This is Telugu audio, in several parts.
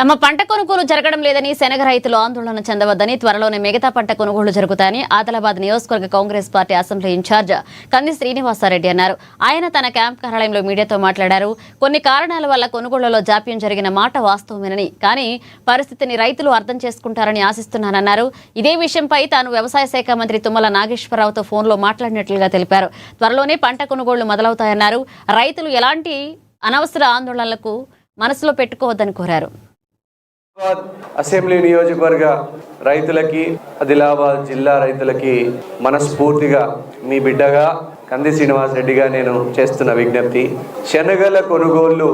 తమ పంట కొనుగోలు జరగడం లేదని శనగ రైతులు ఆందోళన చెందవద్దని, త్వరలోనే మిగతా పంట కొనుగోలు జరుగుతాయని ఆదిలాబాద్ నియోజకవర్గ కాంగ్రెస్ పార్టీ అసెంబ్లీ ఇన్ఛార్జ్ కంది శ్రీనివాసరెడ్డి అన్నారు. ఆయన తన క్యాంప్ కార్యాలయంలో మీడియాతో మాట్లాడారు. కొన్ని కారణాల వల్ల కొనుగోళ్లలో జాప్యం జరిగిన మాట వాస్తవమేనని, కానీ పరిస్థితిని రైతులు అర్థం చేసుకుంటారని ఆశిస్తున్నానన్నారు. ఇదే విషయంపై తాను వ్యవసాయ శాఖ మంత్రి తుమ్మల నాగేశ్వరరావుతో ఫోన్లో మాట్లాడినట్లుగా తెలిపారు. త్వరలోనే పంట కొనుగోళ్లు మొదలవుతాయన్నారు. రైతులు ఎలాంటి అనవసర ఆందోళనలకు మనసులో పెట్టుకోవద్దని కోరారు. అసెంబ్లీ నియోజకవర్గ రైతులకి, ఆదిలాబాద్ జిల్లా రైతులకి మనస్ఫూర్తిగా మీ బిడ్డగా కంది శ్రీనివాసరెడ్డిగా నేను చేస్తున్న విజ్ఞప్తి, శనగల కొనుగోళ్లు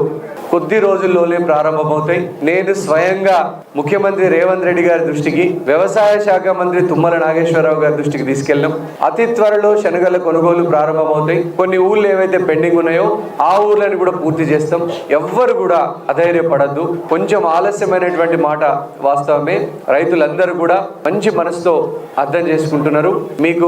కొద్ది రోజుల్లోనే ప్రారంభమవుతాయి. నేను స్వయంగా ముఖ్యమంత్రి రేవంత్ రెడ్డి గారి దృష్టికి, వ్యవసాయ శాఖ మంత్రి తుమ్మల నాగేశ్వరరావు గారి దృష్టికి తీసుకెళ్ళాం. అతి త్వరలో శనగల కొనుగోలు ప్రారంభమవుతాయి. కొన్ని ఊళ్ళు ఏవైతే పెండింగ్ ఉన్నాయో ఆ ఊర్లను కూడా పూర్తి చేస్తాం. ఎవ్వరు కూడా అధైర్యపడద్దు. కొంచెం ఆలస్యమైనటువంటి మాట వాస్తవమే. రైతులందరూ కూడా మంచి మనసుతో అర్థం చేసుకుంటున్నారు. మీకు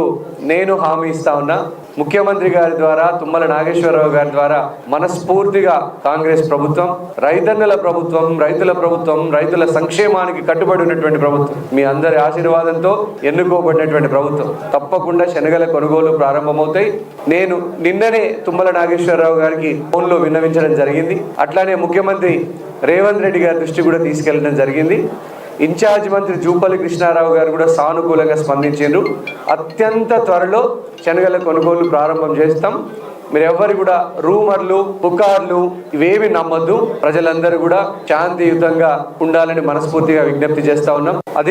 నేను హామీ ఇస్తా ఉన్నా, ముఖ్యమంత్రి గారి ద్వారా, తుమ్మల నాగేశ్వరరావు గారి ద్వారా మనస్ఫూర్తిగా కాంగ్రెస్ ప్రభుత్వం రైతన్నల ప్రభుత్వం, రైతుల ప్రభుత్వం, రైతుల సంక్షేమానికి కట్టుబడి ఉన్నటువంటి ప్రభుత్వం, మీ అందరి ఆశీర్వాదంతో ఎన్నుకోబడినటువంటి ప్రభుత్వం. తప్పకుండా శనగల కొనుగోలు ప్రారంభమవుతాయి. నేను నిన్ననే తుమ్మల నాగేశ్వరరావు గారికి ఫోన్లో విన్నవించడం జరిగింది. అట్లానే ముఖ్యమంత్రి రేవంత్ రెడ్డి గారి దృష్టి కూడా తీసుకెళ్లడం జరిగింది. ఇన్ఛార్జ్ మంత్రి జూపల్లి కృష్ణారావు గారు కూడా సానుకూలంగా స్పందించారు. అత్యంత త్వరలో శనగల కొనుగోలు ప్రారంభం చేస్తాం. మీరు ఎవరు కూడా రూమర్లు, పుకార్లు ఇవేవి నమ్మద్దు. ప్రజలందరూ కూడా శాంతియుతంగా ఉండాలని మనస్ఫూర్తిగా విజ్ఞప్తి చేస్తా ఉన్నాం.